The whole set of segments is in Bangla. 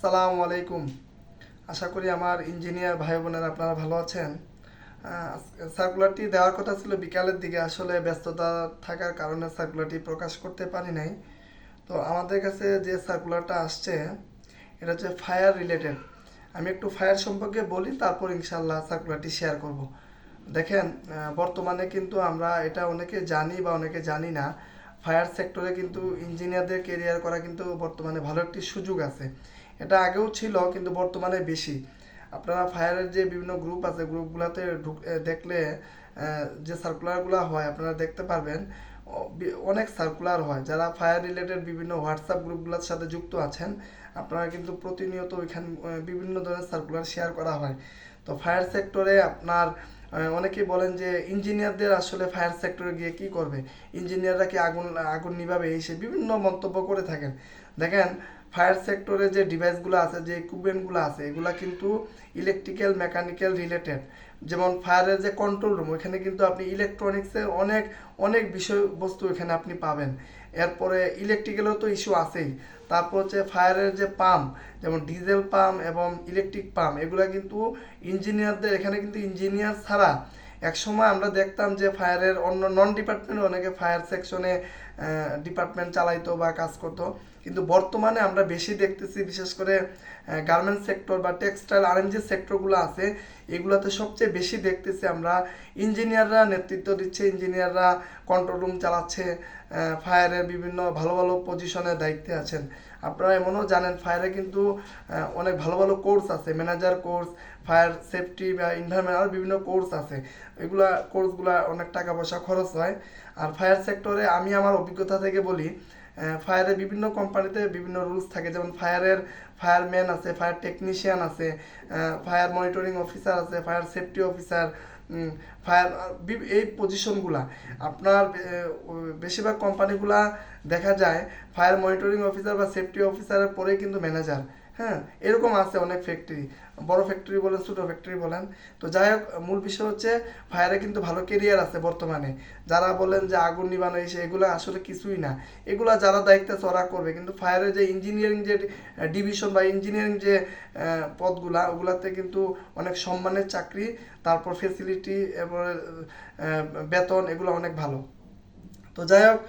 আসসালামু আলাইকুম। আশা করি আমার ইঞ্জিনিয়ার ভাই বোনেরা আপনারা ভালো আছেন। সার্কুলারটি দেওয়ার কথা ছিল বিকালের দিকে, আসলে ব্যস্ততা থাকার কারণে সার্কুলারটি প্রকাশ করতে পারি নাই। তো আমাদের কাছে যে সার্কুলারটা আসছে এটা হচ্ছে ফায়ার রিলেটেড। আমি একটু ফায়ার সম্পর্কে বলি, তারপর ইনশাল্লাহ সার্কুলারটি শেয়ার করব। দেখেন, বর্তমানে কিন্তু আমরা এটা অনেকে জানি বা অনেকে জানি না, ফায়ার সেক্টরে কিন্তু ইঞ্জিনিয়ারদের কেরিয়ার করা কিন্তু বর্তমানে ভালো একটি সুযোগ আছে। এটা আগেও ছিল কিন্তু বর্তমানে বেশি। আপনারা ফায়ারের যে বিভিন্ন গ্রুপ আছে, গ্রুপগুলোতে দেখলে যে সার্কুলারগুলো হয় আপনারা দেখতে পারবেন। অনেক সার্কুলার হয়, যারা ফায়ার রিলেটেড বিভিন্ন হোয়াটসঅ্যাপ গ্রুপগুলোর সাথে যুক্ত আছেন আপনারা কিন্তু প্রতিনিয়ত ওইখানে বিভিন্ন ধরনের সার্কুলার শেয়ার করা হয়। তো ফায়ার সেক্টরে আপনার অনেকেই বলেন যে ইঞ্জিনিয়ারদের আসলে ফায়ার সেক্টরে গিয়ে কি করবে, ইঞ্জিনিয়াররা কি আগুন আগুন নিভাবে, এই সে বিভিন্ন মন্তব্য করে থাকেন। দেখেন, ফায়ার সেক্টরে যে ডিভাইসগুলো আছে, যে ইকুইপমেন্টগুলো আছে, এগুলা কিন্তু ইলেকট্রিক্যাল মেকানিক্যাল রিলেটেড। যেমন ফায়ারের যে কন্ট্রোল রুম, ওইখানে কিন্তু আপনি ইলেকট্রনিক্সের অনেক অনেক বিষয়বস্তু এখানে আপনি পাবেন। এরপরে ইলেকট্রিক্যালও তো ইস্যু আছেই। তারপর হচ্ছে ফায়ারের যে পাম্প, যেমন ডিজেল পাম্প এবং ইলেকট্রিক পাম্প, এগুলো কিন্তু ইঞ্জিনিয়ারদের, এখানে কিন্তু ইঞ্জিনিয়ার ছাড়া এক সময় আমরা দেখতাম যে ফায়ারের অন্য নন ডিপার্টমেন্টে অনেকে ফায়ার সেকশনে ডিপার্টমেন্ট চালাইতো বা কাজ করতো। কিন্তু বর্তমানে আমরা বেশি দেখতেছি, বিশেষ করে গার্মেন্টস সেক্টর বা টেক্সটাইল আর যে সেক্টরগুলো আছে, এগুলোতে সবচেয়ে বেশি দেখতেছি আমরা ইঞ্জিনিয়াররা নেতৃত্ব দিচ্ছে, ইঞ্জিনিয়াররা কন্ট্রোল রুম চালাচ্ছে, ফায়ারের বিভিন্ন ভালো ভালো পজিশনে দায়িত্বে আছেন। আপনারা এমনও জানেন ফায়ারে কিন্তু অনেক ভালো ভালো কোর্স আছে, ম্যানেজার কোর্স, ফায়ার সেফটি বা এনভায়রনমেন্ট, আর বিভিন্ন কোর্স আছে। এগুলা কোর্সগুলা অনেক টাকা পয়সা খরচ হয়। আর ফায়ার সেক্টরে আমি আমার অভিজ্ঞতা থেকে বলি, ফায়ারের বিভিন্ন কোম্পানিতে বিভিন্ন রুলস থাকে, যেমন ফায়ারম্যান আছে, ফায়ার টেকনিশিয়ান আছে, ফায়ার মনিটরিং অফিসার আছে, ফায়ার সেফটি অফিসার, ফায়ার, এই পজিশনগুলা আপনার বেশিরভাগ কোম্পানিগুলা দেখা যায় ফায়ার মনিটরিং অফিসার বা সেফটি অফিসারের পরেই কিন্তু ম্যানেজার। হ্যাঁ, এরকম আছে অনেক ফ্যাক্টরি, বড় ফ্যাক্টরি বলেন ছোটো ফ্যাক্টরি বলেন। তো যাই হোক, মূল বিষয় হচ্ছে ফায়ারে কিন্তু ভালো কেরিয়ার আছে বর্তমানে। যারা বলেন যে আগুন নিবানো এসে, এগুলো আসলে কিছুই না। এগুলা যারা দায়িত্বে চড়া করবে, কিন্তু ফায়ারের যে ইঞ্জিনিয়ারিং যে ডিভিশন বা ইঞ্জিনিয়ারিং যে পদগুলা, ওগুলাতে কিন্তু অনেক সম্মানের চাকরি, তারপর ফেসিলিটি এবং বেতন, এগুলো অনেক ভালো। তো যাই হোক,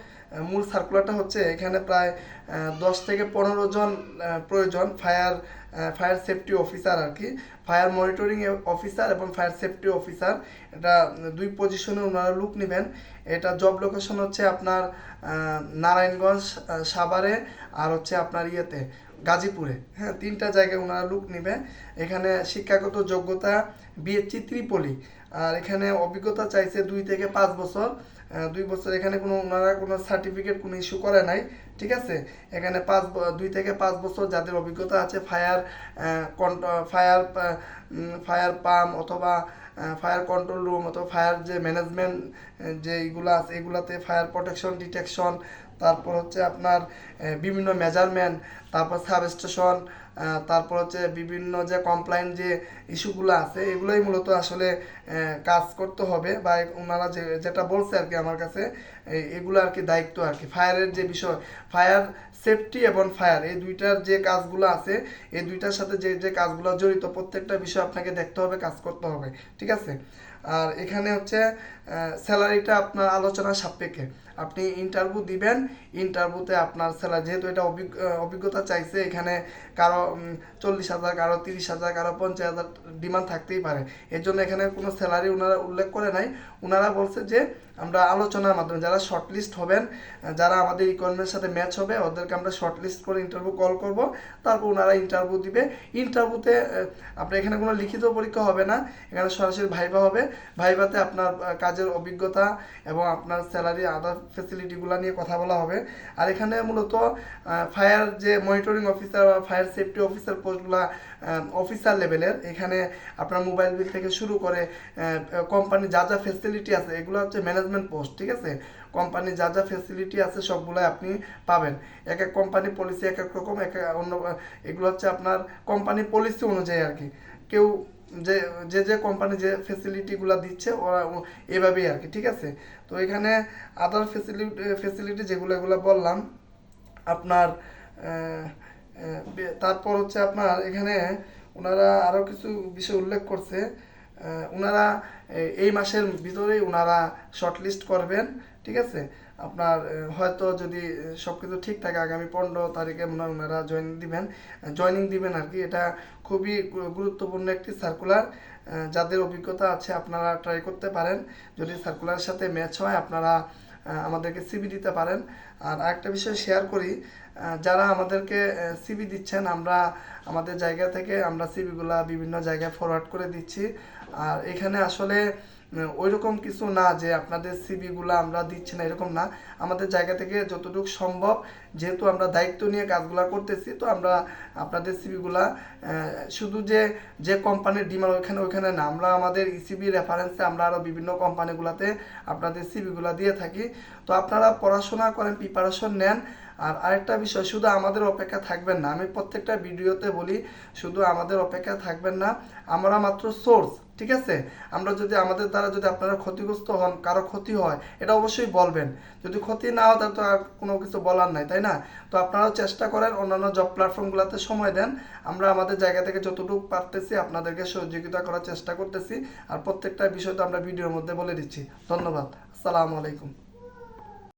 মূল সার্কুলারটা হচ্ছে এখানে প্রায় 10 থেকে 15 জন প্রয়োজন ফায়ার সেফটি অফিসার আর কি, ফায়ার মনিটরিং অফিসার এবং ফায়ার সেফটি অফিসার। এটা দুই পজিশনে ওনারা লুক নেবেন। এটা জব লোকেশন হচ্ছে আপনার নারায়ণগঞ্জ, সাভারে, আর হচ্ছে আপনার ইয়েতে গাজীপুরে। হ্যাঁ, 3টা জায়গায় ওনারা লুক নেবে। এখানে শিক্ষাগত যোগ্যতা বিএসসি ত্রিপলি, আর এখানে অভিজ্ঞতা চাইছে 2 থেকে 5 বছর। 2 বছর, এখানে কোনো ওনারা কোনো সার্টিফিকেট কোনো ইস্যু করে নাই। ঠিক আছে, এখানে 2 থেকে 5 বছর যাদের অভিজ্ঞতা আছে ফায়ার ফায়ার পাম্প অথবা ফায়ার কন্ট্রোল রুম অথবা ফায়ার যে ম্যানেজমেন্ট যে এগুলো আছে, এগুলাতে ফায়ার প্রোটেকশন ডিটেকশন, তারপর হচ্ছে আপনার বিভিন্ন মেজারমেন্ট, তারপর সাবস্টেশন, তারপর হচ্ছে বিভিন্ন যে কমপ্লায়েন্ট যে ইস্যুগুলো আছে, এগুলোই মূলত আসলে কাজ করতে হবে, বা ওনারা যেটা বলছে আর কি আমার কাছে, এগুলো আর কি দায়িত্ব আর কি। ফায়ারের যে বিষয়, ফায়ার সেফটি এবং ফায়ার, এই দুইটার যে কাজগুলো আছে, এই দুইটার সাথে যে যে কাজগুলো জড়িত, প্রত্যেকটা বিষয় আপনাকে দেখতে হবে, কাজ করতে হবে। ঠিক আছে। আর এখানে হচ্ছে স্যালারিটা আপনার আলোচনা সাপেক্ষে, আপনি ইন্টারভিউ দিবেন, ইন্টারভিউতে আপনার স্যালারি, যেহেতু এটা অভিজ্ঞতা চাইছে, এখানে কারো 40,000, কারো 30,000, কারো 50,000 ডিমান্ড থাকতেই পারে। এর জন্য এখানে কোনো স্যালারি ওনারা উল্লেখ করে নাই। ওনারা বলছে যে আমরা আলোচনার মাধ্যমে যারা শর্টলিস্ট হবেন, যারা আমাদের রিকোয়ারমেন্টের সাথে ম্যাচ হবে, ওদেরকে আমরা শর্টলিস্ট করে ইন্টারভিউ কল করব। তারপর ওনারা ইন্টারভিউ দিবে। ইন্টারভিউতে আপনার এখানে কোনো লিখিত পরীক্ষা হবে না, এখানে সরাসরি ভাইভা হবে। ভাইভাতে আপনার কাজের অভিজ্ঞতা এবং আপনার স্যালারি, আদার ফেসিলিটিগুলো নিয়ে কথা বলা হবে। আর এখানে মূলত ফায়ার যে মনিটরিং অফিসার বা ফায়ার সেফটি অফিসার পোস্টগুলো অফিসার লেভেলের। এখানে আপনার মোবাইল বিল থেকে শুরু করে কোম্পানি যা যা ফেসিলিটি আছে, এগুলো হচ্ছে ম্যানেজমেন্ট পোস্ট। ঠিক আছে, কোম্পানি যা যা ফেসিলিটি আছে সবগুলাই আপনি পাবেন। এক এক কোম্পানি পলিসি এক এক রকম, অন্য, এগুলো হচ্ছে আপনার কোম্পানি পলিসি অনুযায়ী আর কি। কেউ যে যে যে কোম্পানি যে ফেসিলিটিগুলো দিচ্ছে ওরা এভাবেই আর কি। ঠিক আছে। তো এখানে আদার ফেসিলিটি যেগুলো, এগুলো বললাম আপনার তারপর হচ্ছে আপনার এখানে ওনারা আরও কিছু বিষয় উল্লেখ করছে। ওনারা এই মাসের ভিতরেই ওনারা শর্টলিস্ট করবেন, ঠিক আছে। আপনার হয়তো যদি সব কিছু ঠিক থাকে আগামী 15 তারিখে ওনারা জয়েনিং দিবেন আর কি। এটা খুবই গুরুত্বপূর্ণ একটি সার্কুলার। যাদের অভিজ্ঞতা আছে আপনারা ট্রাই করতে পারেন, যদি সার্কুলারের সাথে ম্যাচ হয় আপনারা আমাদেরকে সিভি দিতে পারেন। আর আরেকটা বিষয় শেয়ার করি, যারা আমাদেরকে সিভি দিচ্ছেন, আমরা আমাদের জায়গা থেকে আমরা সিভিগুলা বিভিন্ন জায়গায় ফরওয়ার্ড করে দিচ্ছি। আর এখানে আসলে ওইরকম কিছু না যে আপনাদের সিভিগুলো আমরা দিচ্ছি না, এরকম না। আমাদের জায়গা থেকে যতটুকু সম্ভব, যেহেতু আমরা দায়িত্ব নিয়ে কাজগুলো করতেছি, তো আমরা আপনাদের সিভিগুলা শুধু যে কোম্পানির ডিমান্ড ওইখানে না, আমরা আমাদের ইসিবি রেফারেন্সে আমরা আরও বিভিন্ন কোম্পানিগুলোতে আপনাদের সিভিগুলা দিয়ে থাকি। তো আপনারা পড়াশোনা করেন, প্রিপারেশন নেন। আর আরেকটা বিষয়, শুধু আমাদের অপেক্ষা থাকবেন না, আমি প্রত্যেকটা ভিডিওতে বলি শুধু আমাদের অপেক্ষা থাকবেন না, আমরা মাত্র সোর্স, ঠিক আছে। আমরা যদি আমাদের দ্বারা যদি আপনারা ক্ষতিগ্রস্ত হন, কারো ক্ষতি হয়, এটা অবশ্যই বলবেন। যদি ক্ষতি না হয় তাহলে তো আর কোনো কিছু বলার নাই, তাই না? তো আপনারাও চেষ্টা করেন, অন্যান্য জব প্ল্যাটফর্মগুলোতে সময় দেন। আমরা আমাদের জায়গা থেকে যতটুকু পারতেছি আপনাদেরকে সহযোগিতা করার চেষ্টা করতেছি। আর প্রত্যেকটা বিষয় তো আমরা ভিডিওর মধ্যে বলে দিচ্ছি। ধন্যবাদ। আসসালামু আলাইকুম।